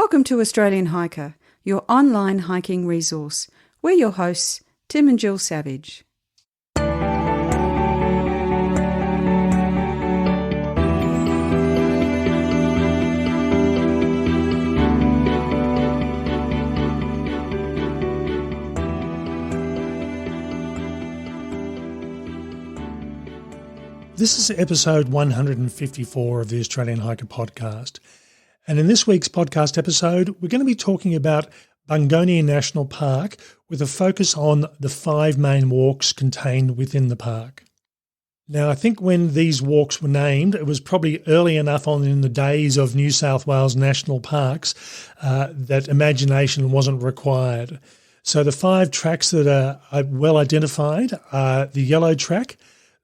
Welcome to Australian Hiker, your online hiking resource. We're your hosts, Tim and Jill Savage. This is episode 154 of the Australian Hiker podcast. And in this week's podcast episode, we're going to be talking about Bungonia National Park with a focus on the 5 main walks contained within the park. Now, I think when these walks were named, it was probably early enough on in the days of New South Wales national parks that imagination wasn't required. So the 5 tracks that are well identified are the yellow track,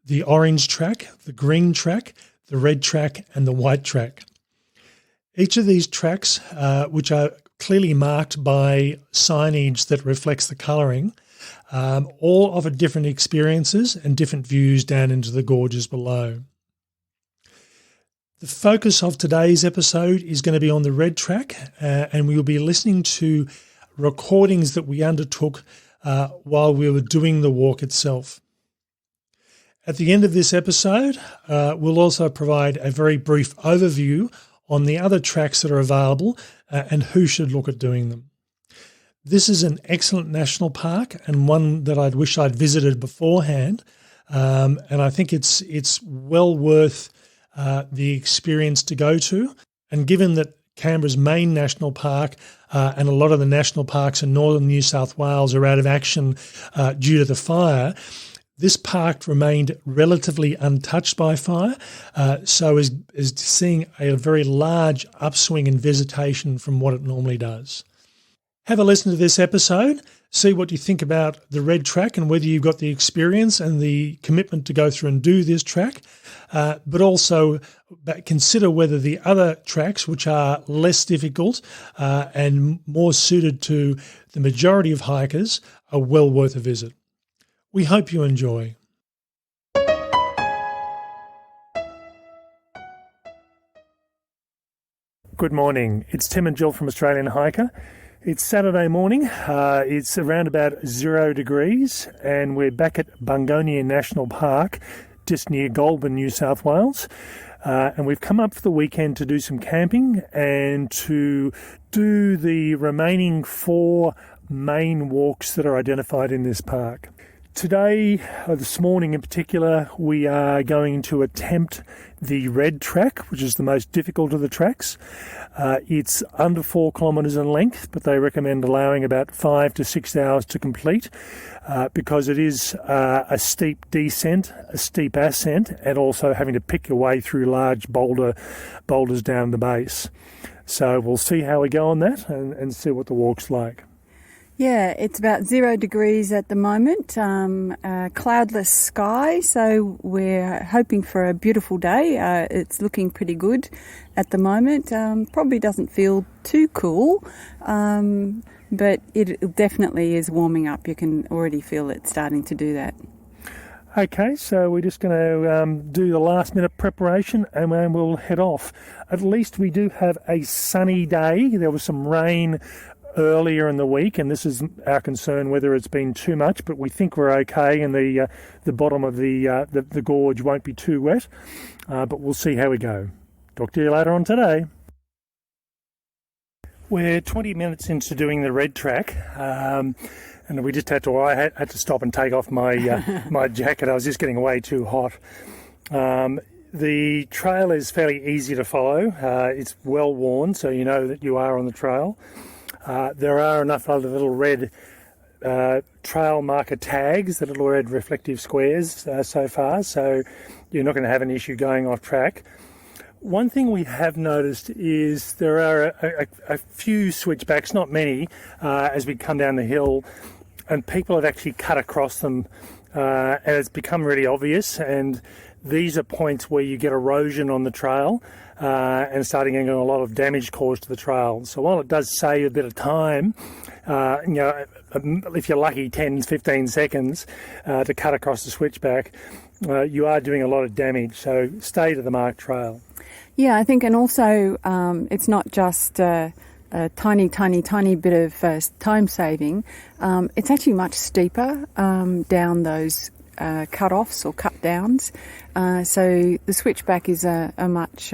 the orange track, the green track, the red track, and the white track. Each of these tracks, which are clearly marked by signage that reflects the colouring, all offer different experiences and different views down into the gorges below. The focus of today's episode is going to be on the red track, and we will be listening to recordings that we undertook while we were doing the walk itself. At the end of this episode, we'll also provide a very brief overview on the other tracks that are available and who should look at doing them. This is an excellent national park and one that I'd wish I'd visited beforehand, and I think it's well worth the experience to go to. And given that Canberra's main national park and a lot of the national parks in northern New South Wales are out of action due to the fire, this park remained relatively untouched by fire, so is seeing a very large upswing in visitation from what it normally does. Have a listen to this episode, see what you think about the red track and whether you've got the experience and the commitment to go through and do this track, but also consider whether the other tracks, which are less difficult and more suited to the majority of hikers, are well worth a visit. We hope you enjoy. Good morning. It's Tim and Jill from Australian Hiker. It's Saturday morning. It's around about 0 degrees and we're back at Bungonia National Park, just near Goulburn, New South Wales. And we've come up for the weekend to do some camping and to do the remaining 4 main walks that are identified in this park. Today, this morning in particular, we are going to attempt the red track, which is the most difficult of the tracks. It's under 4 kilometres in length, but they recommend allowing about 5 to 6 hours to complete because it is a steep descent, a steep ascent, and also having to pick your way through large boulders down the base. So we'll see how we go on that and see what the walk's like. Yeah, it's about 0 degrees at the moment, cloudless sky, so we're hoping for a beautiful day. It's looking pretty good at the moment. Probably doesn't feel too cool, but it definitely is warming up. You can already feel it starting to do that. Okay, so we're just going to do the last minute preparation and then we'll head off. At least we do have a sunny day. There was some rain earlier in the week, and this is our concern whether it's been too much, but we think we're okay, and the bottom of the gorge won't be too wet, but we'll see how we go. Talk to you later on today. We're 20 minutes into doing the red track, and we just I had to stop and take off my my jacket. I was just getting way too hot. The trail is fairly easy to follow. It's well worn, so you know that you are on the trail. There are enough other little red trail marker tags, the little red reflective squares so far, so you're not going to have an issue going off track. One thing we have noticed is there are a few switchbacks, not many, as we come down the hill, and people have actually cut across them, and it's become really obvious, and these are points where you get erosion on the trail and starting getting a lot of damage caused to the trail. So while it does save a bit of time, if you're lucky 10, 15 seconds to cut across the switchback, you are doing a lot of damage. So stay to the marked trail. Yeah, I think, and also it's not just tiny bit of time saving, it's actually much steeper down those cut-offs or cut-downs. So the switchback is a much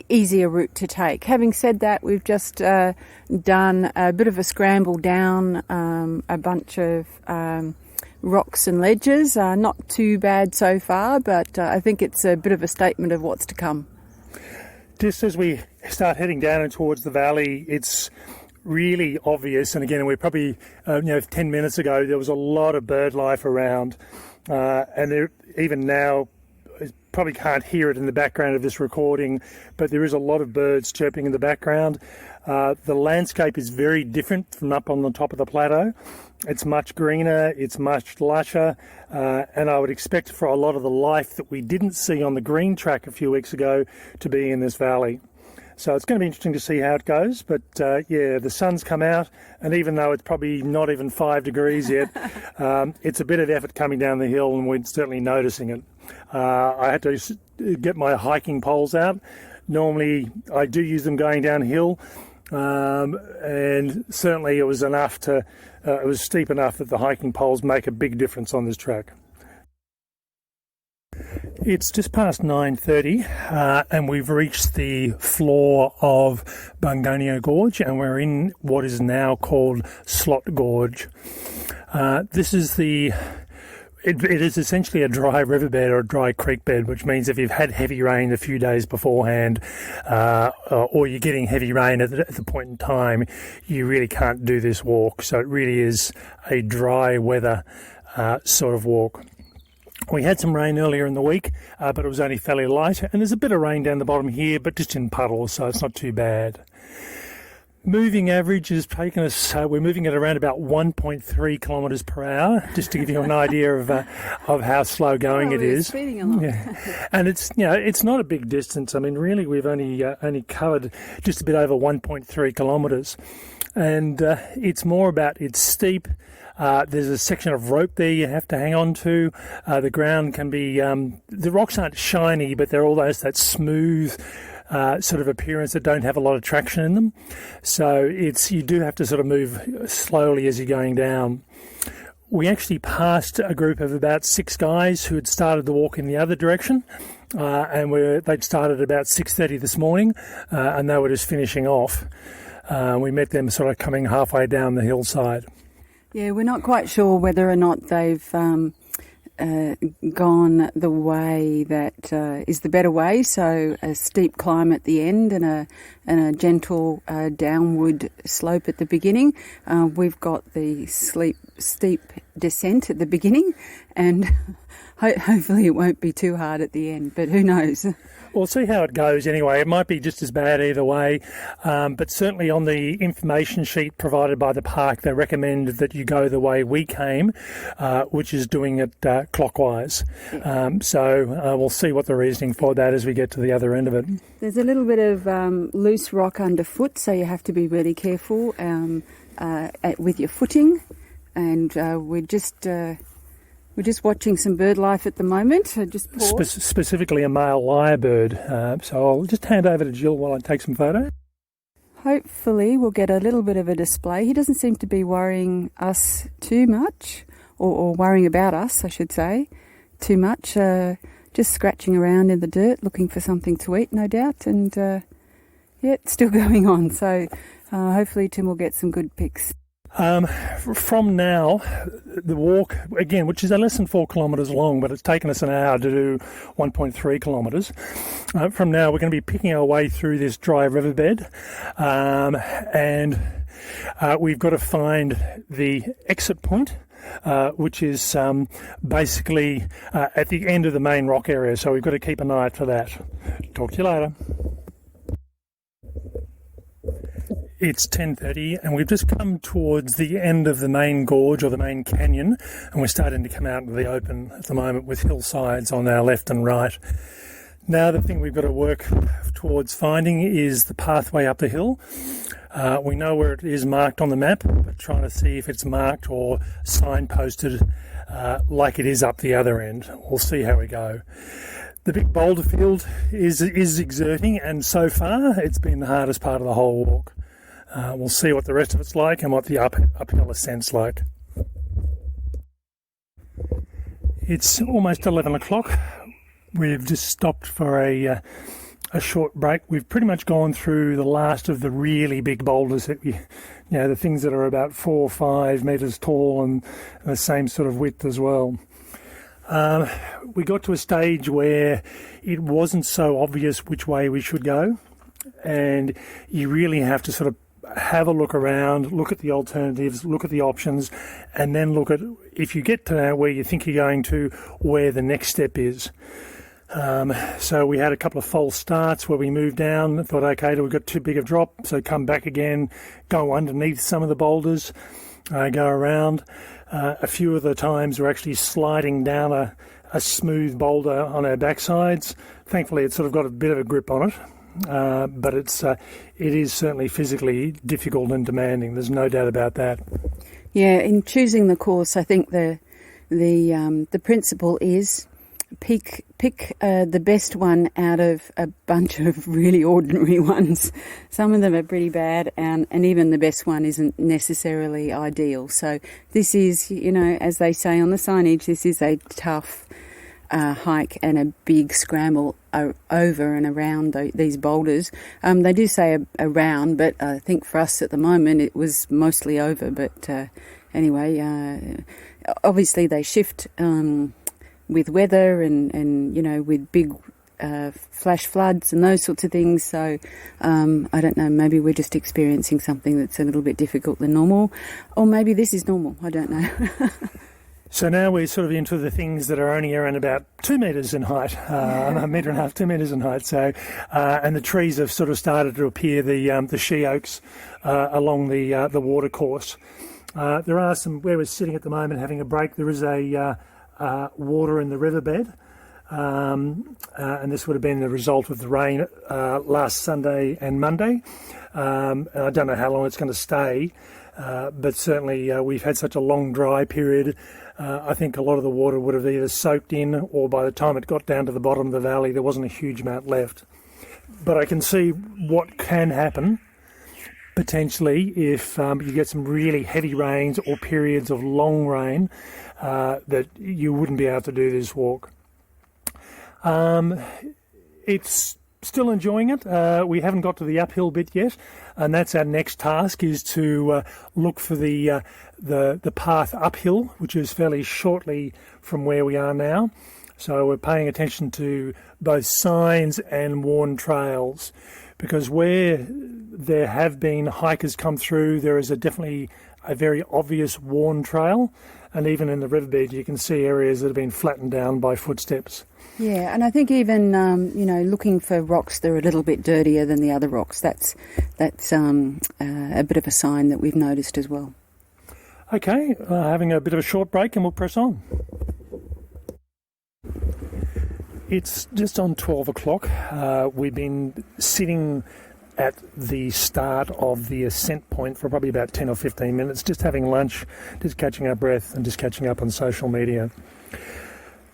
easier route to take. Having said that, we've just done a bit of a scramble down a bunch of rocks and ledges. Not too bad so far, but I think it's a bit of a statement of what's to come. Just as we start heading down and towards the valley, it's really obvious, and again, we're probably 10 minutes ago there was a lot of bird life around, and there, even now, probably can't hear it in the background of this recording, but there is a lot of birds chirping in the background. The landscape is very different from up on the top of the plateau. It's much greener, it's much lusher, and I would expect for a lot of the life that we didn't see on the green track a few weeks ago to be in this valley. So it's going to be interesting to see how it goes, but the sun's come out, and even though it's probably not even 5 degrees yet, it's a bit of effort coming down the hill, and we're certainly noticing it. I had to get my hiking poles out. Normally I do use them going downhill, and certainly it was enough to, it was steep enough that the hiking poles make a big difference on this track. It's just past 9:30 and we've reached the floor of Bungonia Gorge, and we're in what is now called Slot Gorge. This is it is essentially a dry riverbed or a dry creek bed, which means if you've had heavy rain a few days beforehand, or you're getting heavy rain at the point in time, you really can't do this walk. So it really is a dry weather sort of walk. We had some rain earlier in the week, but it was only fairly light, and there's a bit of rain down the bottom here, but just in puddles, so it's not too bad. Moving average has taken us, we're moving at around about 1.3 kilometres per hour, just to give you an idea of how slow going it is. Speeding a lot. Yeah. And it's not a big distance. I mean, really, we've only covered just a bit over 1.3 kilometres. And it's more about, it's steep. There's a section of rope there you have to hang on to. The ground can be, the rocks aren't shiny, but they're almost that smooth sort of appearance that don't have a lot of traction in them. So you do have to sort of move slowly as you're going down. We actually passed a group of about 6 guys who had started the walk in the other direction, and they'd started about 6:30 this morning, and they were just finishing off. We met them sort of coming halfway down the hillside. Yeah, we're not quite sure whether or not they've gone the way that is the better way. So a steep climb at the end and a gentle downward slope at the beginning. We've got the steep descent at the beginning, and hopefully it won't be too hard at the end, but who knows. We'll see how it goes anyway. It might be just as bad either way, but certainly on the information sheet provided by the park, they recommend that you go the way we came, which is doing it clockwise. So we'll see what the reasoning for that as we get to the other end of it. There's a little bit of loose rock underfoot, so you have to be really careful with your footing, and we're just watching some bird life at the moment. So just pause. Specifically a male lyrebird. So I'll just hand over to Jill while I take some photos. Hopefully we'll get a little bit of a display. He doesn't seem to be worrying us too much, or worrying about us, I should say, too much. Just scratching around in the dirt, looking for something to eat, no doubt. And it's still going on. So hopefully Tim will get some good pics. From now, the walk, again, which is less than 4 kilometres long, but it's taken us an hour to do 1.3 kilometres. From now, we're going to be picking our way through this dry riverbed, and we've got to find the exit point, which is basically at the end of the main rock area, so we've got to keep an eye out for that. Talk to you later. It's 10:30 and we've just come towards the end of the main gorge or the main canyon, and we're starting to come out into the open at the moment with hillsides on our left and right. Now the thing we've got to work towards finding is the pathway up the hill. We know where it is marked on the map, but trying to see if it's marked or signposted like it is up the other end. We'll see how we go. The big boulder field is exerting, and so far it's been the hardest part of the whole walk. We'll see what the rest of it's like and what the uphill ascent's like. It's almost 11 o'clock. We've just stopped for a short break. We've pretty much gone through the last of the really big boulders that the things that are about 4 or 5 metres tall and the same sort of width as well. We got to a stage where it wasn't so obvious which way we should go, and you really have to sort of have a look around, look at the alternatives, look at the options, and then look at, if you get to where you think you're going to, where the next step is. So we had a couple of false starts where we moved down and thought, okay, we've got too big a drop, so come back again, go underneath some of the boulders, go around. A few of the times we're actually sliding down a smooth boulder on our backsides. Thankfully, it's sort of got a bit of a grip on it, but it is certainly physically difficult and demanding. There's no doubt about that. Yeah, in choosing the course, I think the principle is pick the best one out of a bunch of really ordinary ones. Some of them are pretty bad, and even the best one isn't necessarily ideal. So this is, as they say on the signage, this is a tough hike and a big scramble over and around these boulders. They do say around, but I think for us at the moment it was mostly over. But anyway, obviously they shift with weather and with big flash floods and those sorts of things. So I don't know, maybe we're just experiencing something that's a little bit difficult than normal, or maybe this is normal. I don't know. So now we're sort of into the things that are only around about 2 metres in height, 1.5 metres, 2 metres in height. So, and the trees have sort of started to appear, the she oaks along the water course. There are some, where we're sitting at the moment having a break, there is a water in the riverbed, and this would have been the result of the rain last Sunday and Monday. And I don't know how long it's going to stay, but certainly we've had such a long dry period. I think a lot of the water would have either soaked in, or by the time it got down to the bottom of the valley, there wasn't a huge amount left. But I can see what can happen potentially if you get some really heavy rains or periods of long rain, that you wouldn't be able to do this walk. It's still enjoying it. We haven't got to the uphill bit yet, and that's our next task, is to look for the path uphill, which is fairly shortly from where we are now. So we're paying attention to both signs and worn trails, because where there have been hikers come through, there is definitely a very obvious worn trail, and even in the riverbed you can see areas that have been flattened down by footsteps. Yeah, and I think even looking for rocks that are a little bit dirtier than the other rocks, that's a bit of a sign that we've noticed as well. Okay, having a bit of a short break and we'll press on. It's just on 12 o'clock. We've been sitting at the start of the ascent point for probably about 10 or 15 minutes, just having lunch, just catching our breath and just catching up on social media.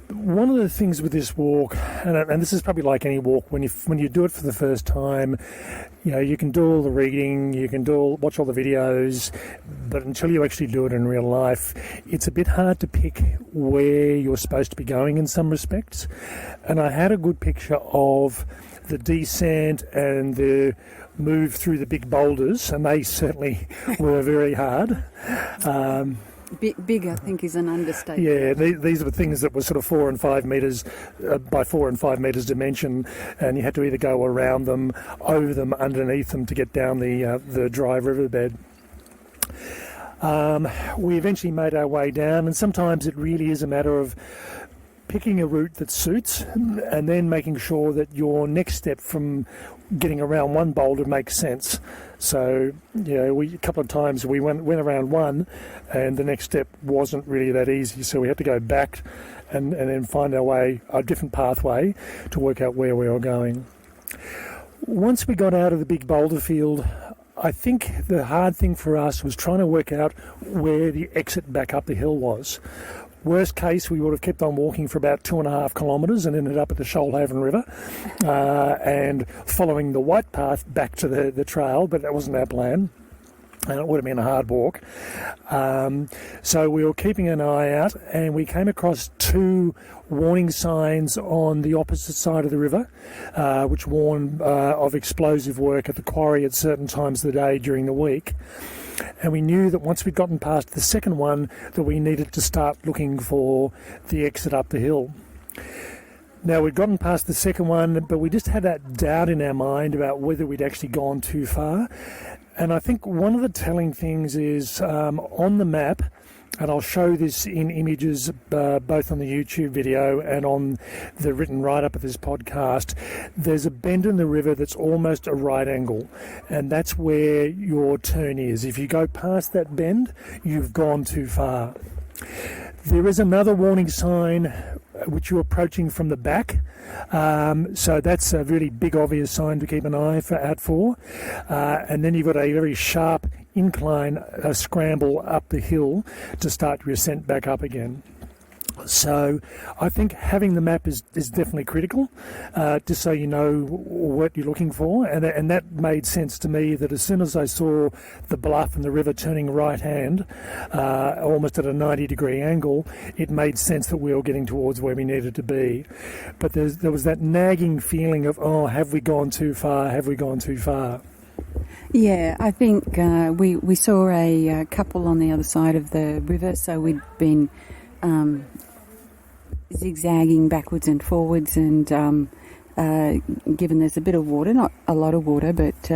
One of the things with this walk, and this is probably like any walk, when you do it for the first time, you can do all the reading, you can watch all the videos, but until you actually do it in real life, it's a bit hard to pick where you're supposed to be going in some respects. And I had a good picture of the descent and the move through the big boulders, and they certainly were very hard. Big, I think, is an understatement. Yeah, these are the things that were sort of 4 and 5 metres by 4 and 5 metres dimension, and you had to either go around them, over them, underneath them to get down the dry riverbed. We eventually made our way down, and sometimes it really is a matter of picking a route that suits, and then making sure that your next step from getting around one boulder makes sense. So, a couple of times we went around one, and the next step wasn't really that easy, so we had to go back and then find our way, a different pathway, to work out where we were going. Once we got out of the big boulder field, I think the hard thing for us was trying to work out where the exit back up the hill was. Worst case, we would have kept on walking for about 2.5 kilometres and ended up at the Shoalhaven River and following the white path back to the trail, but that wasn't our plan. and it would have been a hard walk. So we were keeping an eye out, and we came across 2 warning signs on the opposite side of the river, which warn of explosive work at the quarry at certain times of the day during the week. And we knew that once we'd gotten past the second one, that we needed to start looking for the exit up the hill. Now, we'd gotten past the second one, but we just had that doubt in our mind about whether we'd actually gone too far. And I think one of the telling things is on the map, and I'll show this in images both on the YouTube video and on the written write-up of this podcast, there's a bend in the river that's almost a right angle, and that's where your turn is. If you go past that bend, you've gone too far. There is another warning sign which you're approaching from the back, so that's a really big obvious sign to keep an eye out for, and then you've got a very sharp incline scramble up the hill to start your ascent back up again. So I think having the map is definitely critical, just so you know what you're looking for, and that made sense to me, that as soon as I saw the bluff and the river turning right hand, almost at a 90-degree angle, it made sense that we were getting towards where we needed to be. But there was that nagging feeling of, oh, have we gone too far, have we gone too far? Yeah, I think we saw a couple on the other side of the river, so we'd been zigzagging backwards and forwards, and given there's a bit of water, not a lot of water, but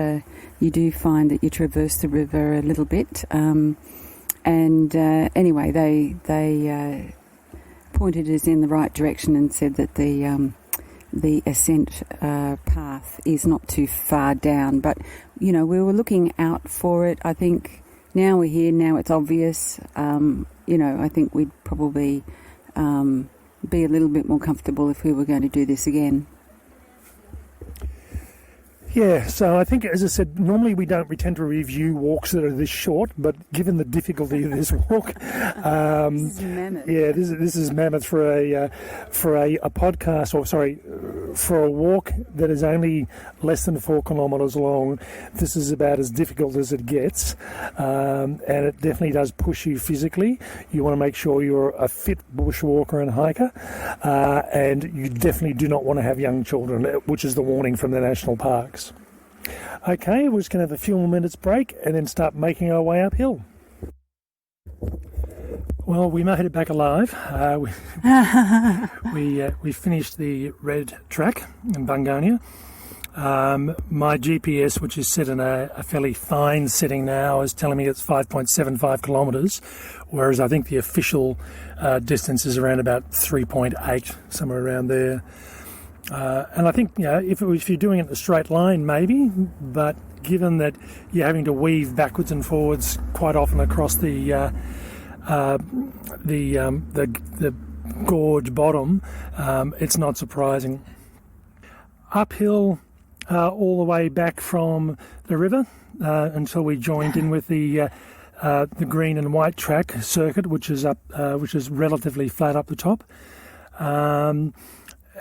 you do find that you traverse the river a little bit. Anyway, they pointed us in the right direction and said that the ascent path is not too far down. But, we were looking out for it. I think now we're here, now it's obvious. I think we'd probably be a little bit more comfortable if we were going to do this again. Yeah, so I think, as I said, normally we tend to review walks that are this short, but given the difficulty of this walk, this is mammoth. Yeah, this is mammoth for a podcast, or sorry, for a walk that is only less than 4 kilometres long. This is about as difficult as it gets, and it definitely does push you physically. You want to make sure you're a fit bushwalker and hiker, and you definitely do not want to have young children, which is the warning from the national parks. Okay, we're just going to have a few more minutes break and then start making our way uphill. Well, we made it back alive. We finished the red track in Bungonia. My GPS, which is set in a fairly fine setting now, is telling me it's 5.75 kilometres, whereas I think the official distance is around about 3.8, somewhere around there. And I think, if you're doing it in a straight line, maybe, but given that you're having to weave backwards and forwards quite often across the gorge bottom, it's not surprising. Uphill all the way back from the river until we joined in with the green and white track circuit, which is relatively flat up the top.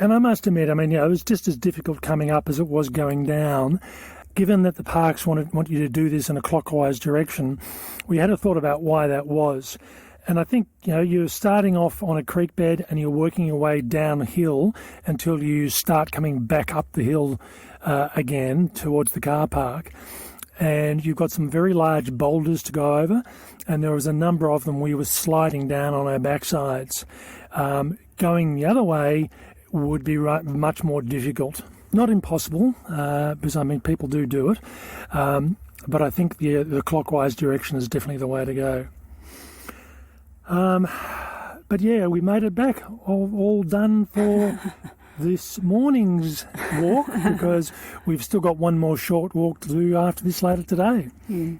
And I must admit, it was just as difficult coming up as it was going down. Given that the parks want you to do this in a clockwise direction, we had a thought about why that was. And I think, you're starting off on a creek bed and you're working your way downhill until you start coming back up the hill again towards the car park. And you've got some very large boulders to go over, and there was a number of them we were sliding down on our backsides. Going the other way would be much more difficult. Not impossible, because people do it, but I think the clockwise direction is definitely the way to go. But yeah, we made it back, all done for this morning's walk, because we've still got one more short walk to do after this later today. Yeah.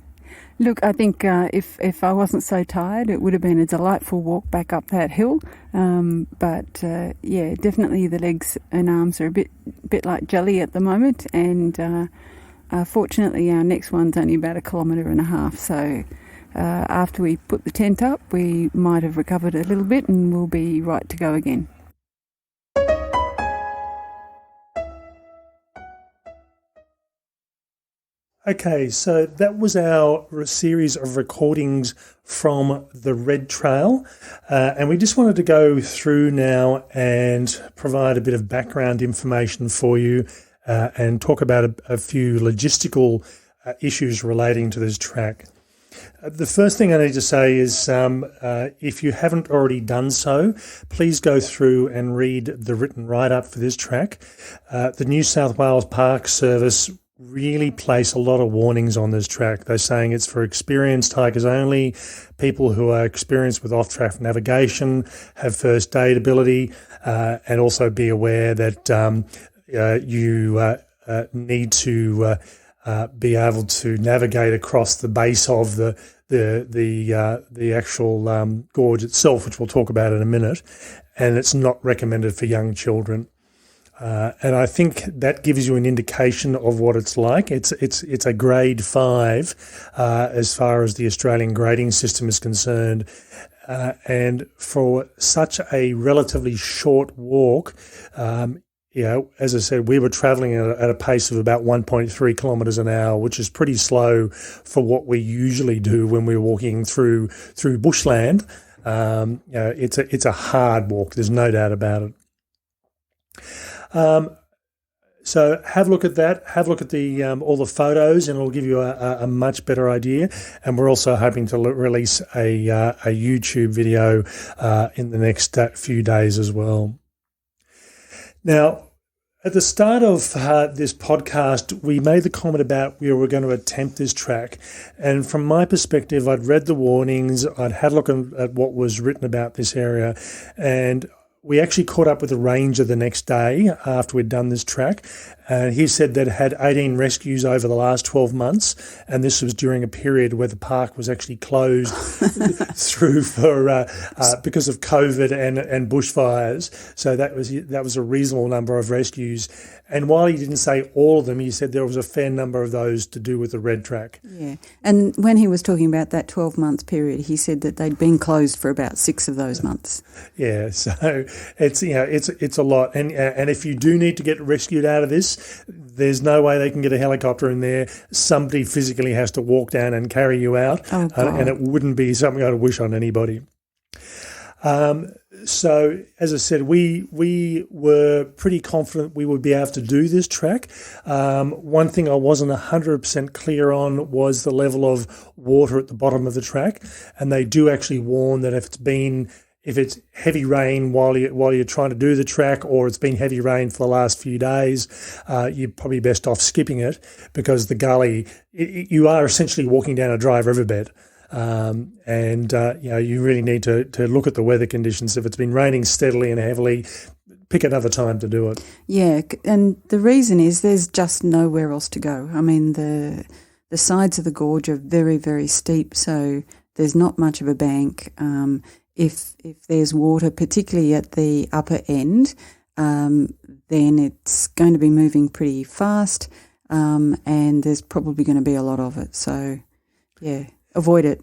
Look, I think if I wasn't so tired, it would have been a delightful walk back up that hill. But definitely the legs and arms are a bit like jelly at the moment. And fortunately, our next one's only about 1.5 kilometres. So after we put the tent up, we might have recovered a little bit, and we'll be right to go again. Okay, so that was our series of recordings from the Red Trail, and we just wanted to go through now and provide a bit of background information for you and talk about a few logistical issues relating to this track. The first thing I need to say is if you haven't already done so, please go through and read the written write-up for this track. The New South Wales Park Service really place a lot of warnings on this track. They're saying it's for experienced hikers only, people who are experienced with off-track navigation, have first aid ability, and also be aware that you need to be able to navigate across the base of the actual gorge itself, which we'll talk about in a minute, and it's not recommended for young children. And I think that gives you an indication of what it's like. It's a grade 5 as far as the Australian grading system is concerned. And for such a relatively short walk, as I said, we were travelling at a pace of about 1.3 kilometres an hour, which is pretty slow for what we usually do when we're walking through bushland. It's a hard walk. There's no doubt about it. So have a look at that. Have a look at the all the photos, and it'll give you a much better idea. And we're also hoping to release a YouTube video in the next few days as well. Now, at the start of this podcast, we made the comment about we were going to attempt this track. And from my perspective, I'd read the warnings, I'd had a look at what was written about this area, and we actually caught up with the ranger the next day after we'd done this track. He said that it had 18 rescues over the last 12 months, and this was during a period where the park was actually closed through for because of COVID and bushfires. So that was a reasonable number of rescues. And while he didn't say all of them, he said there was a fair number of those to do with the red track. Yeah, and when he was talking about that 12-month period, he said that they'd been closed for about 6 of those months. Yeah, so it's a lot, and if you do need to get rescued out of this, there's no way they can get a helicopter in there. Somebody physically has to walk down and carry you out, and it wouldn't be something I'd wish on anybody. So, as I said, we were pretty confident we would be able to do this track. One thing I wasn't 100% clear on was the level of water at the bottom of the track, and they do actually warn that if it's heavy rain while you're trying to do the track, or it's been heavy rain for the last few days, you're probably best off skipping it, because the gully, you are essentially walking down a dry riverbed. You really need to look at the weather conditions. If it's been raining steadily and heavily, pick another time to do it. Yeah, and the reason is there's just nowhere else to go. I mean, the sides of the gorge are very, very steep, so there's not much of a bank. If there's water, particularly at the upper end, then it's going to be moving pretty fast, and there's probably going to be a lot of it. So, yeah, avoid it.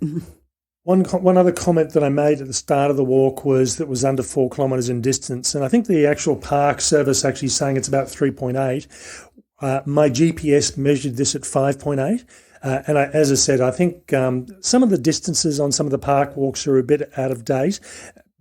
One other comment that I made at the start of the walk was that it was under 4 kilometres in distance, and I think the actual park service actually saying it's about 3.8. My GPS measured this at 5.8. As I said, I think some of the distances on some of the park walks are a bit out of date,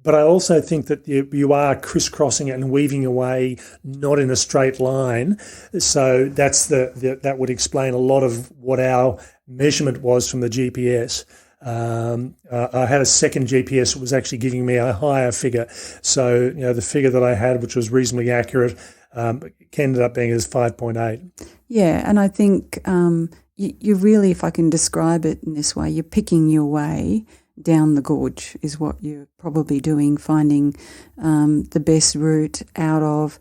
but I also think that you are crisscrossing it and weaving away, not in a straight line. So that would explain a lot of what our measurement was from the GPS. I had a second GPS that was actually giving me a higher figure. So, the figure that I had, which was reasonably accurate, ended up being as 5.8. Yeah, and I think you really, if I can describe it in this way, you're picking your way down the gorge is what you're probably doing, finding the best route out of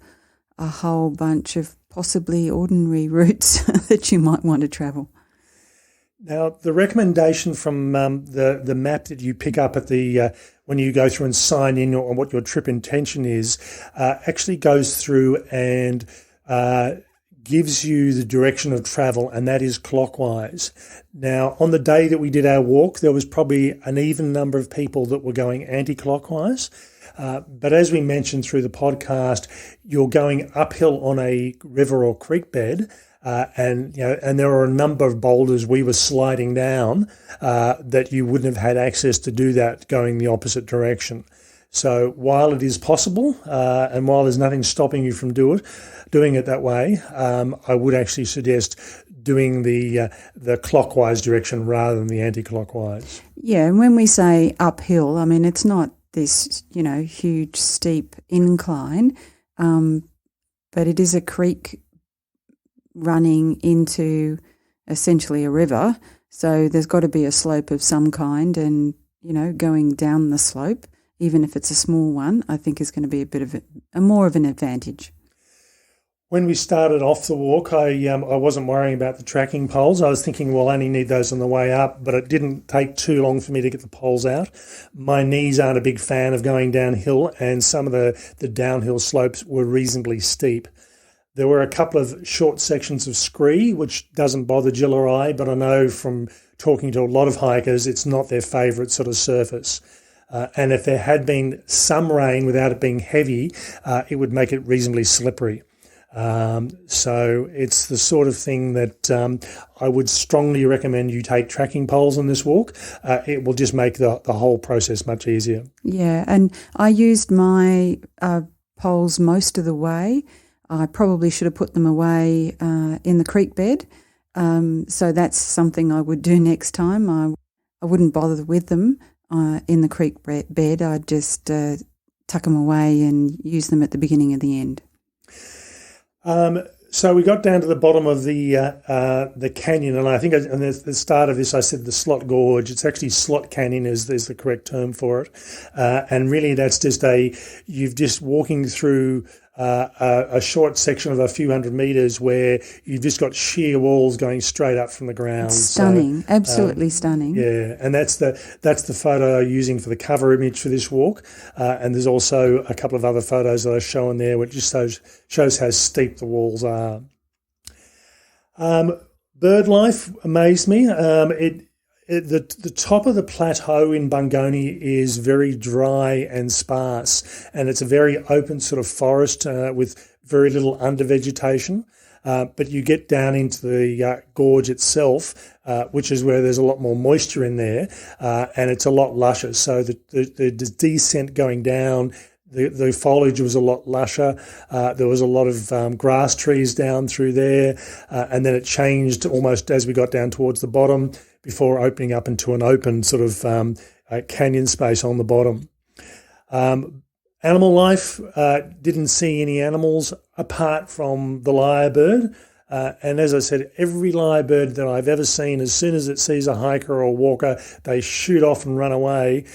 a whole bunch of possibly ordinary routes that you might want to travel. Now, the recommendation from the map that you pick up at the when you go through and sign in on what your trip intention is actually goes through and gives you the direction of travel, and that is clockwise. Now, on the day that we did our walk, there was probably an even number of people that were going anti-clockwise. But as we mentioned through the podcast, you're going uphill on a river or creek bed, and there were a number of boulders we were sliding down that you wouldn't have had access to do that going the opposite direction. So while it is possible, and while there's nothing stopping you from doing it that way, I would actually suggest doing the clockwise direction rather than the anti-clockwise. Yeah, and when we say uphill, I mean, it's not this, huge steep incline, but it is a creek running into essentially a river. So there's got to be a slope of some kind, and, going down the slope, even if it's a small one, I think is going to be a bit of more of an advantage. When we started off the walk, I wasn't worrying about the tracking poles. I was thinking, well, I only need those on the way up, but it didn't take too long for me to get the poles out. My knees aren't a big fan of going downhill, and some of the downhill slopes were reasonably steep. There were a couple of short sections of scree, which doesn't bother Jill or I, but I know from talking to a lot of hikers, it's not their favourite sort of surface. And if there had been some rain without it being heavy, it would make it reasonably slippery. So it's the sort of thing that I would strongly recommend you take tracking poles on this walk. It will just make the whole process much easier. Yeah, and I used my poles most of the way. I probably should have put them away in the creek bed. So that's something I would do next time. I wouldn't bother with them in the creek bed. I'd just tuck them away and use them at the beginning and the end. So we got down to the bottom of the canyon, and I think at the start of this I said the Slot Gorge. It's actually Slot Canyon is the correct term for it, and really that's just you've just walking through a short section of a few hundred metres where you've just got sheer walls going straight up from the ground. It's stunning, so, absolutely stunning. Yeah, and that's the photo I'm using for the cover image for this walk, and there's also a couple of other photos that I show in there which just shows how steep the walls are. Bird life amazed me. The top of the plateau in Bungonia is very dry and sparse, and it's a very open sort of forest with very little undervegetation. But you get down into the gorge itself, which is where there's a lot more moisture in there, and it's a lot lusher. So the descent going down, the foliage was a lot lusher. There was a lot of grass trees down through there, and then it changed almost as we got down towards the bottom before opening up into an open sort of canyon space on the bottom. Animal life, didn't see any animals apart from the lyrebird. And as I said, every lyrebird that I've ever seen, as soon as it sees a hiker or a walker, they shoot off and run away.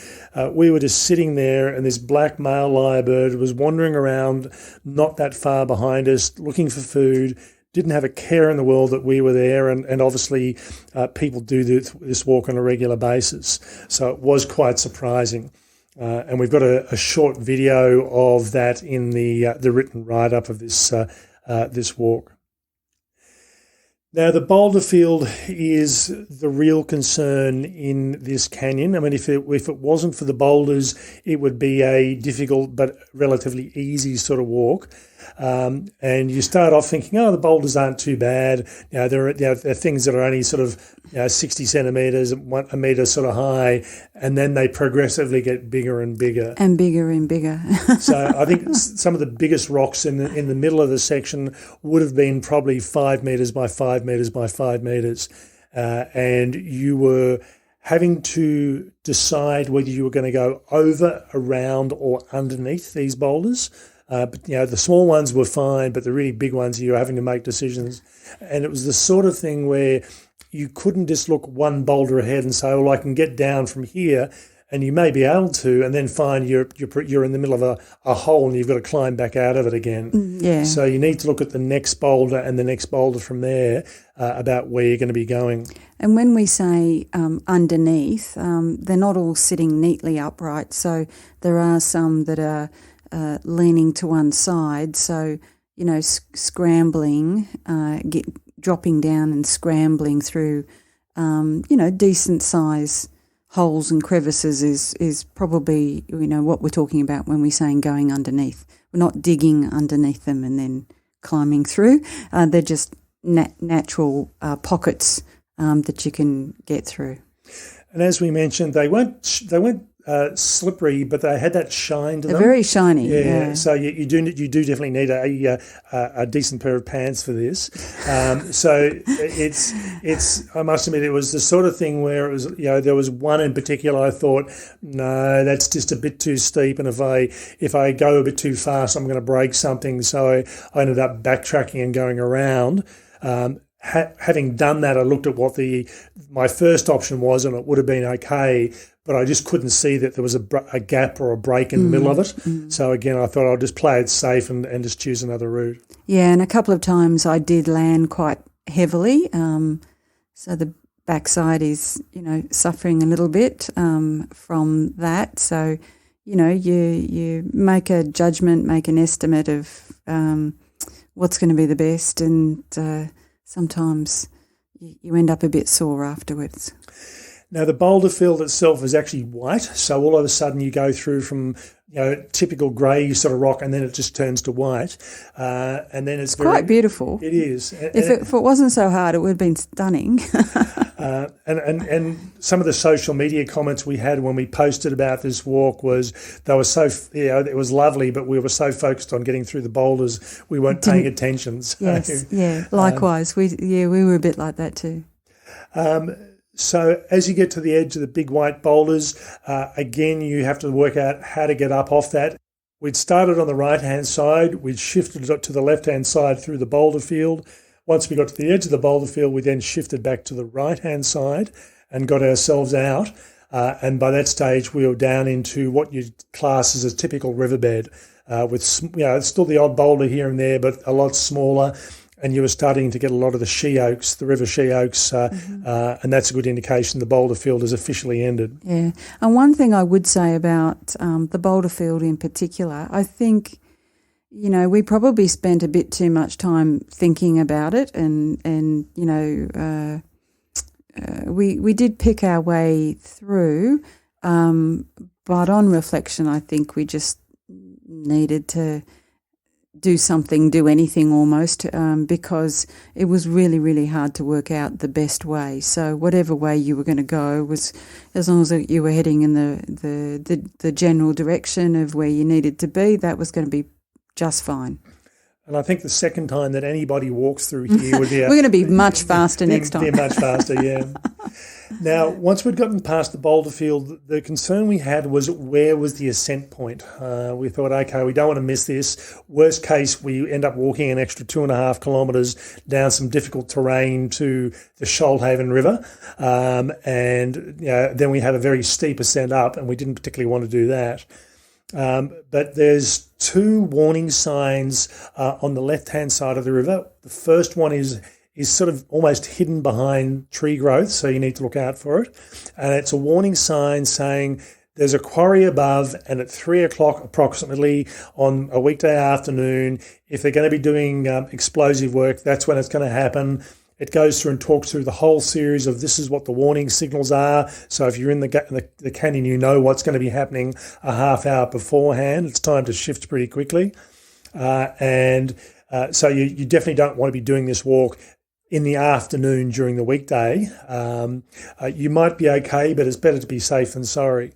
We were just sitting there, and this black male lyrebird was wandering around not that far behind us, looking for food, didn't have a care in the world that we were there, and obviously people do this walk on a regular basis. So it was quite surprising. And we've got a short video of that in the written write-up of this walk. Now, the boulder field is the real concern in this canyon. I mean, if it wasn't for the boulders, it would be a difficult but relatively easy sort of walk. And you start off thinking, the boulders aren't too bad. There are things that are only sort of 60 centimetres, a metre sort of high, and then they progressively get bigger and bigger. And bigger and bigger. So I think some of the biggest rocks in the middle of the section would have been probably 5 metres by 5 metres by 5 metres. And you were having to decide whether you were going to go over, around or underneath these boulders. But the small ones were fine, but the really big ones, you were having to make decisions. And it was the sort of thing where you couldn't just look one boulder ahead and say, I can get down from here, and you may be able to, and then find you're in the middle of a hole and you've got to climb back out of it again. Yeah. So you need to look at the next boulder and the next boulder from there about where you're going to be going. And when we say underneath, they're not all sitting neatly upright. So there are some that are leaning to one side, so scrambling, dropping down and scrambling through, decent size holes and crevices is probably what we're talking about when we're saying going underneath. We're not digging underneath them and then climbing through. They're just natural pockets that you can get through. And as we mentioned, they weren't slippery, but they had that shine to them. They're very shiny. Yeah. So you do definitely need a decent pair of pants for this. So it's I must admit, it was the sort of thing where it was, there was one in particular I thought, no, that's just a bit too steep, and if I go a bit too fast, I'm going to break something. So I ended up backtracking and going around. Having done that, I looked at what my first option was, and it would have been okay, but I just couldn't see that there was a gap or a break in the middle of it. So again, I thought I'll just play it safe and just choose another route. Yeah, and a couple of times I did land quite heavily, so the backside is, suffering a little bit from that. So, you make a judgment, make an estimate of what's going to be the best, and sometimes you end up a bit sore afterwards. Now, the boulder field itself is actually white, so all of a sudden you go through from typical grey sort of rock, and then it just turns to white, and then it's quite beautiful. It is. If it wasn't so hard, it would have been stunning. And some of the social media comments we had when we posted about this walk was they were so it was lovely, but we were so focused on getting through the boulders we weren't paying attention. So, yes, yeah, likewise. We were a bit like that too. So as you get to the edge of the big white boulders, again, you have to work out how to get up off that. We'd started on the right-hand side. We'd shifted to the left-hand side through the boulder field. Once we got to the edge of the boulder field, we then shifted back to the right-hand side and got ourselves out. And by that stage, we were down into what you'd class as a typical riverbed with, still the odd boulder here and there, but a lot smaller. And you were starting to get a lot of the river she oaks, and that's a good indication the boulder field has officially ended. Yeah, and one thing I would say about the boulder field in particular, I think, we probably spent a bit too much time thinking about it, and we did pick our way through, but on reflection, I think we just needed to do anything almost, because it was really, really hard to work out the best way. So whatever way you were going to go was, as long as you were heading in the general direction of where you needed to be, that was going to be just fine. And I think the second time that anybody walks through here would be... We're going to be much faster next time. Be much faster, yeah. Now, once we'd gotten past the boulder field, the concern we had was where was the ascent point? We thought, okay, we don't want to miss this. Worst case, we end up walking an extra 2.5 kilometres down some difficult terrain to the Shoalhaven River. And then we have a very steep ascent up, and we didn't particularly want to do that. But there's 2 warning signs on the left-hand side of the river. The first one is sort of almost hidden behind tree growth, so you need to look out for it. And it's a warning sign saying there's a quarry above, and at 3 o'clock approximately on a weekday afternoon, if they're going to be doing explosive work, that's when it's going to happen. It goes through and talks through the whole series of this is what the warning signals are. So if you're in the canyon, you know what's going to be happening a half hour beforehand. It's time to shift pretty quickly. So you definitely don't want to be doing this walk in the afternoon during the weekday. You might be okay, but it's better to be safe than sorry.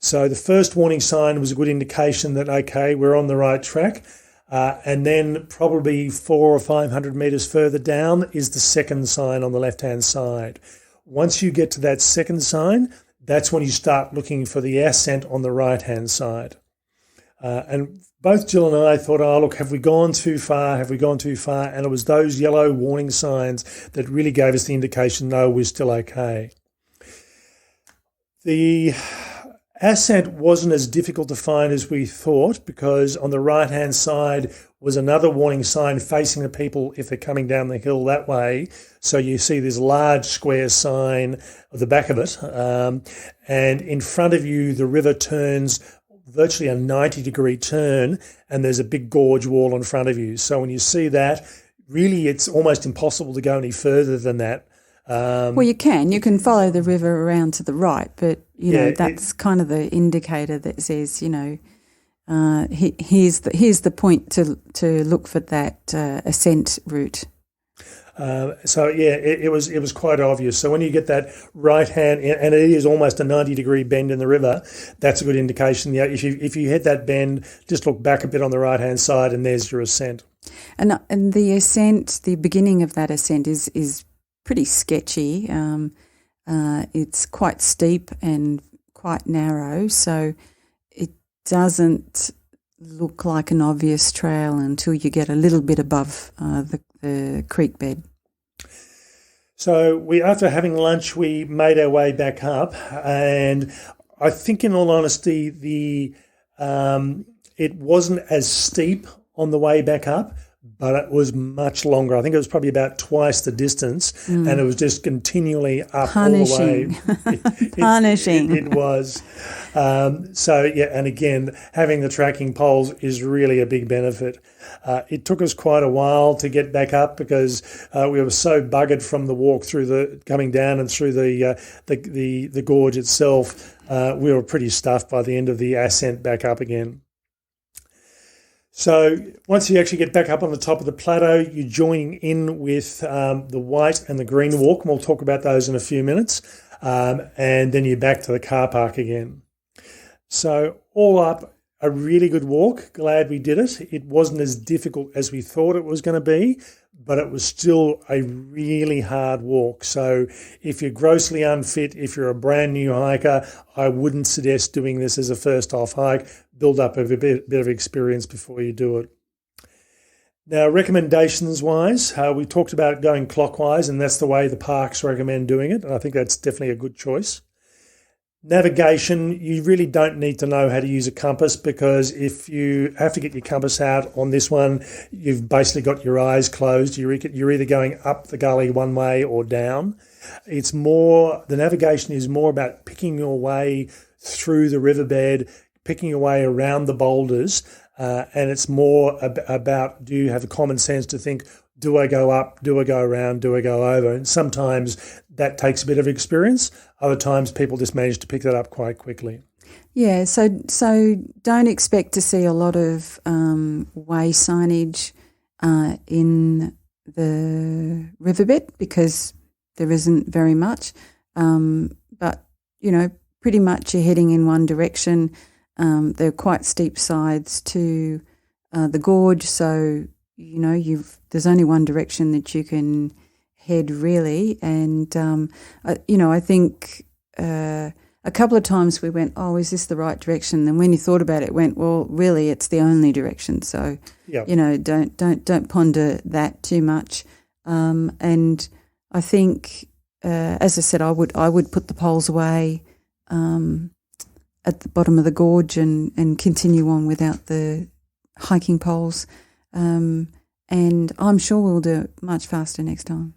So the first warning sign was a good indication that, okay, we're on the right track. And then probably 400 or 500 metres further down is the second sign on the left-hand side. Once you get to that second sign, that's when you start looking for the ascent on the right-hand side. And both Jill and I thought, look, have we gone too far? Have we gone too far? And it was those yellow warning signs that really gave us the indication, no, we're still okay. The ascent wasn't as difficult to find as we thought, because on the right-hand side was another warning sign facing the people if they're coming down the hill that way. So you see this large square sign at the back of it, and in front of you the river turns virtually a 90-degree turn, and there's a big gorge wall in front of you. So when you see that, really it's almost impossible to go any further than that. Well, you can follow the river around to the right, but that's kind of the indicator that says, here's the point to look for that ascent route. It was quite obvious. So when you get that right hand, and it is almost a 90-degree bend in the river, that's a good indication. Yeah, if you hit that bend, just look back a bit on the right hand side, and there's your ascent. And the ascent, the beginning of that ascent is pretty sketchy. It's quite steep and quite narrow, so it doesn't look like an obvious trail until you get a little bit above the creek bed. So after having lunch, we made our way back up, and I think, in all honesty, it wasn't as steep on the way back up, but it was much longer. I think it was probably about twice the distance, and it was just continually up all the way. Punishing. It was. And again, having the tracking poles is really a big benefit. It took us quite a while to get back up because we were so buggered from the walk through coming down and through the gorge itself. We were pretty stuffed by the end of the ascent back up again. So once you actually get back up on the top of the plateau, you're joining in with the white and the green walk, and we'll talk about those in a few minutes. And then you're back to the car park again. So all up, a really good walk. Glad we did it. It wasn't as difficult as we thought it was going to be, but it was still a really hard walk. So if you're grossly unfit, if you're a brand new hiker, I wouldn't suggest doing this as a first off hike. Build up a bit of experience before you do it. Now, recommendations-wise, we talked about going clockwise, and that's the way the parks recommend doing it, and I think that's definitely a good choice. Navigation, you really don't need to know how to use a compass, because if you have to get your compass out on this one, you've basically got your eyes closed. You're either going up the gully one way or down. The navigation is more about picking your way through the riverbed, picking your way around the boulders, and it's more about, do you have the common sense to think, do I go up, do I go around, do I go over? And sometimes that takes a bit of experience. Other times people just manage to pick that up quite quickly. Yeah, so don't expect to see a lot of way signage in the riverbed, because there isn't very much. But, pretty much you're heading in one direction. There are quite steep sides to the gorge, so there's only one direction that you can head, really. And I think a couple of times we went, oh, is this the right direction? And when you thought about it, went, well, really, it's the only direction. So don't ponder that too much. And I think, as I said, I would put the poles away at the bottom of the gorge and continue on without the hiking poles. And I'm sure we'll do it much faster next time.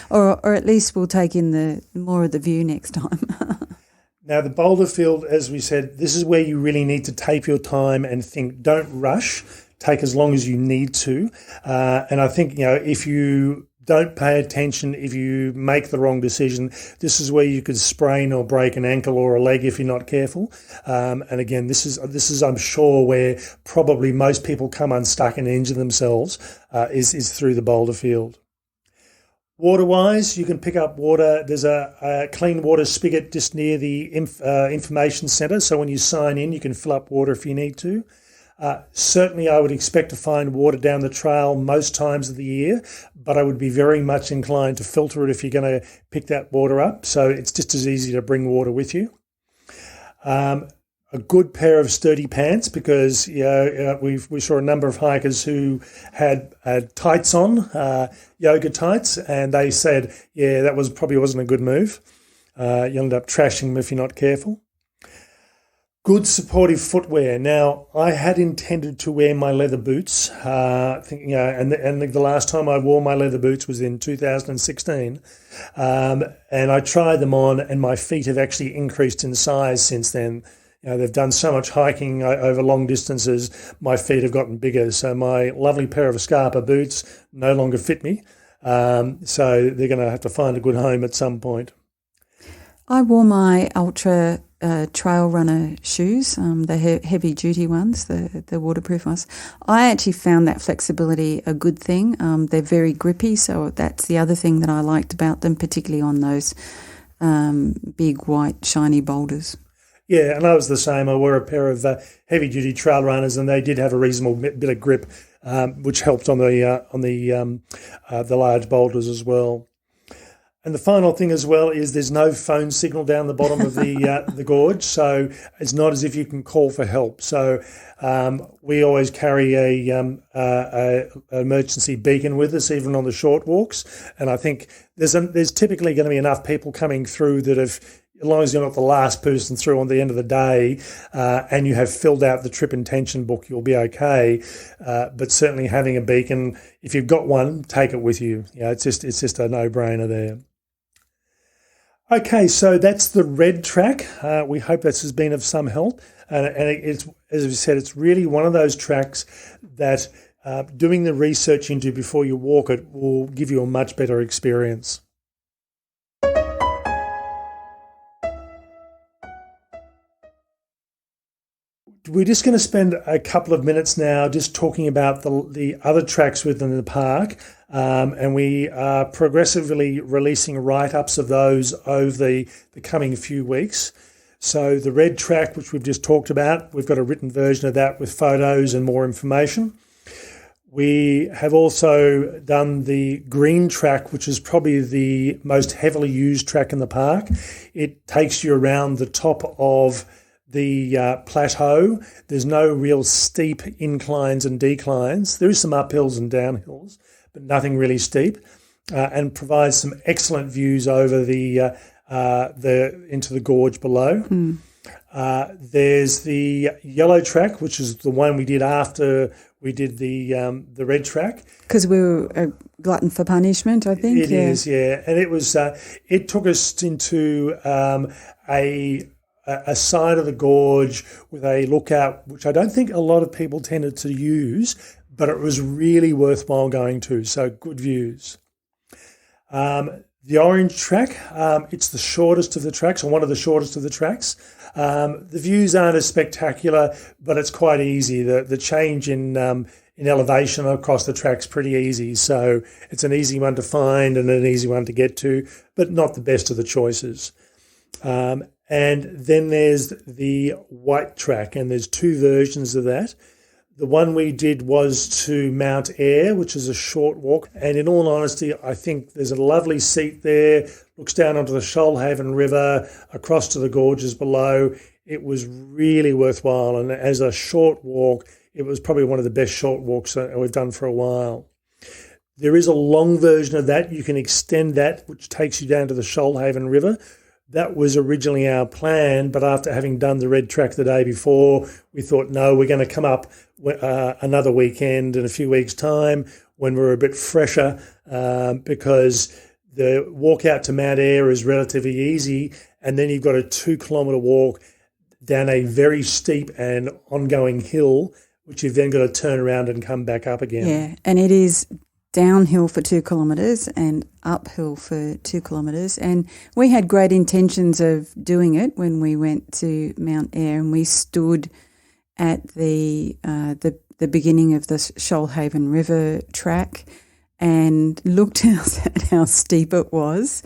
Or at least we'll take in more of the view next time. Now, the boulder field, as we said, this is where you really need to take your time and think. Don't rush. Take as long as you need to. And I think, if you don't pay attention, if you make the wrong decision, this is where you could sprain or break an ankle or a leg if you're not careful. And again, this is I'm sure where probably most people come unstuck and injure themselves is through the boulder field. Water-wise, you can pick up water. There's a clean water spigot just near the information centre, so when you sign in, you can fill up water if you need to. Certainly, I would expect to find water down the trail most times of the year, but I would be very much inclined to filter it if you're going to pick that water up. So it's just as easy to bring water with you. A good pair of sturdy pants, because we saw a number of hikers who had tights on, yoga tights, and they said, that probably wasn't a good move. You end up trashing them if you're not careful. Good supportive footwear. Now, I had intended to wear my leather boots. And the last time I wore my leather boots was in 2016. And I tried them on, and my feet have actually increased in size since then. They've done so much hiking over long distances, my feet have gotten bigger. So my lovely pair of Scarpa boots no longer fit me. So they're going to have to find a good home at some point. I wore my Ultra trail runner shoes, the heavy duty ones, the waterproof ones. I actually found that flexibility a good thing. They're very grippy, so that's the other thing that I liked about them, particularly on those big white shiny boulders. Yeah, and I was the same. I wore a pair of heavy-duty trail runners, and they did have a reasonable bit of grip, which helped on the large boulders as well. And the final thing as well is there's no phone signal down the bottom of the gorge, so it's not as if you can call for help. So we always carry a emergency beacon with us, even on the short walks. And I think there's typically going to be enough people coming through that as long as you're not the last person through on the end of the day and you have filled out the trip intention book, you'll be okay. But certainly having a beacon, if you've got one, take it with you. It's just a no-brainer there. Okay, so that's the red track. We hope this has been of some help. And it's, as we said, it's really one of those tracks that doing the research into before you walk it will give you a much better experience. We're just going to spend a couple of minutes now just talking about the other tracks within the park, and we are progressively releasing write-ups of those over the coming few weeks. So the red track, which we've just talked about, we've got a written version of that with photos and more information. We have also done the green track, which is probably the most heavily used track in the park. It takes you around the top of the plateau. There's no real steep inclines and declines. There is some uphills and downhills, but nothing really steep, and provides some excellent views over the into the gorge below. There's the yellow track, which is the one we did after we did the red track. Because we were a glutton for punishment, I think. It is, yeah. And it was it took us into a side of the gorge with a lookout, which I don't think a lot of people tended to use, but it was really worthwhile going to, so good views. The orange track, it's the shortest of the tracks, or one of the shortest of the tracks. The views aren't as spectacular, but it's quite easy. The change in elevation across the track's pretty easy, so it's an easy one to find and an easy one to get to, but not the best of the choices. And then there's the white track, and there's two versions of that. The one we did was to Mount Eyre, which is a short walk. And in all honesty, I think there's a lovely seat there, looks down onto the Shoalhaven River, across to the gorges below. It was really worthwhile. And as a short walk, it was probably one of the best short walks that we've done for a while. There is a long version of that. You can extend that, which takes you down to the Shoalhaven River. That was originally our plan, but after having done the red track the day before, we thought, no, we're going to come up another weekend in a few weeks' time when we're a bit fresher, because the walk out to Mount Eyre is relatively easy, and then you've got a 2-kilometre walk down a very steep and ongoing hill, which you've then got to turn around and come back up again. Yeah, and it is downhill for 2 kilometres and uphill for 2 kilometres. And we had great intentions of doing it when we went to Mount Eyre, and we stood at the beginning of the Shoalhaven River track and looked at how steep it was,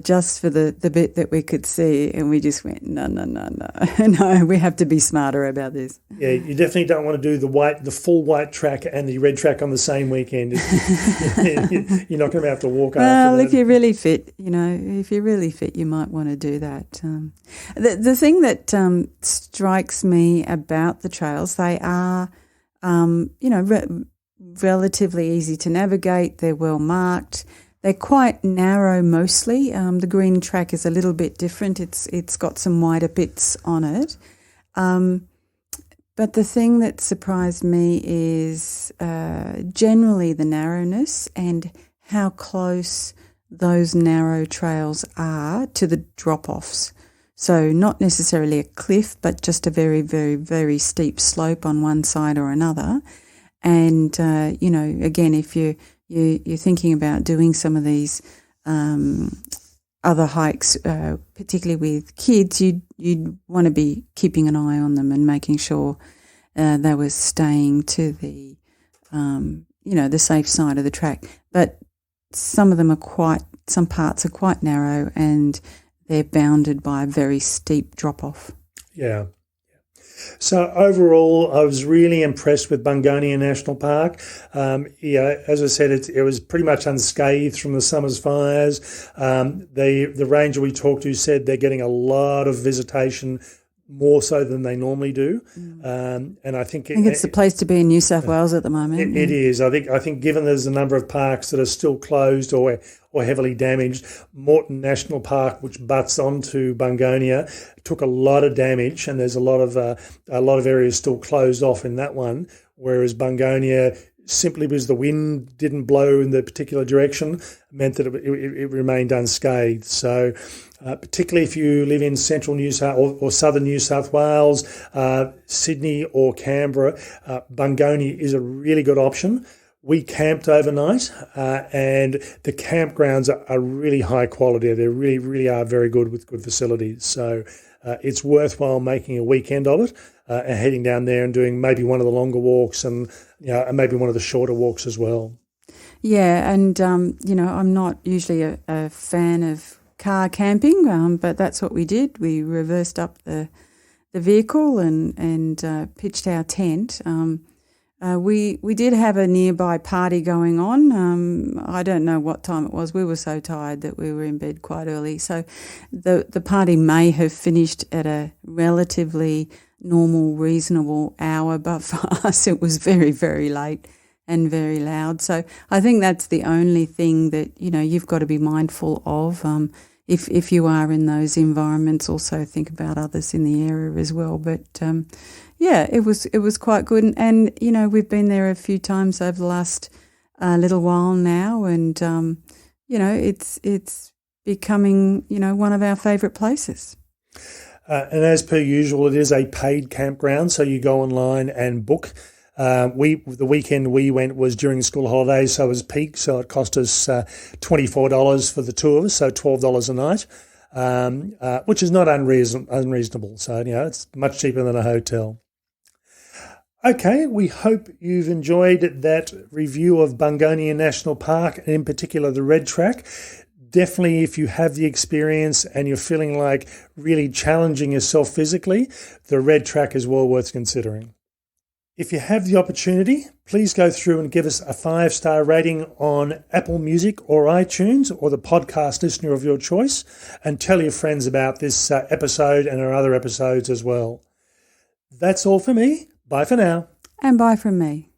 just for the bit that we could see, and we just went, no, we have to be smarter about this. Yeah, you definitely don't want to do the full white track and the red track on the same weekend. You're not going to have to walk after that. If you're really fit, you might want to do that. The thing that strikes me about the trails, they are, relatively easy to navigate. They're well marked. They're quite narrow mostly. The green track is a little bit different. It's got some wider bits on it. But the thing that surprised me is generally the narrowness and how close those narrow trails are to the drop-offs. So not necessarily a cliff, but just a very, very, very steep slope on one side or another. And, again, if you're thinking about doing some of these other hikes, particularly with kids, you'd want to be keeping an eye on them and making sure they were staying to the the safe side of the track. But some parts are quite narrow, and they're bounded by a very steep drop off. Yeah. So overall, I was really impressed with Bungonia National Park. As I said, it was pretty much unscathed from the summer's fires. The ranger we talked to said they're getting a lot of visitation, more so than they normally do. And I think it's the place to be in New South Wales at the moment. It is. I think given there's a number of parks that are still closed or heavily damaged, Moreton National Park, which butts onto Bungonia, took a lot of damage, and there's a lot of areas still closed off in that one. Whereas Bungonia, simply because the wind didn't blow in the particular direction, meant that it remained unscathed. So, particularly if you live in central New South or southern New South Wales, Sydney or Canberra, Bungonia is a really good option. We camped overnight, and the campgrounds are really high quality. They really, really are very good with good facilities. So it's worthwhile making a weekend of it and heading down there and doing maybe one of the longer walks and maybe one of the shorter walks as well. Yeah, and I'm not usually a fan of car camping, but that's what we did. We reversed up the vehicle and pitched our tent. We did have a nearby party going on. I don't know what time it was. We were so tired that we were in bed quite early. So the party may have finished at a relatively normal, reasonable hour, but for us it was very, very late and very loud. So I think that's the only thing that, you've got to be mindful of. If you are in those environments, also think about others in the area as well. But it was quite good, and we've been there a few times over the last little while now, and it's becoming one of our favourite places. And as per usual, it is a paid campground, so you go online and book. The weekend we went was during school holidays, so it was peak, so it cost us $24 for the two of us, so $12 a night, which is not unreasonable. So, it's much cheaper than a hotel. Okay, we hope you've enjoyed that review of Bungonia National Park, and in particular the Red Track. Definitely, if you have the experience and you're feeling like really challenging yourself physically, the Red Track is well worth considering. If you have the opportunity, please go through and give us a 5-star rating on Apple Music or iTunes or the podcast listener of your choice, and tell your friends about this episode and our other episodes as well. That's all for me. Bye for now. And bye from me.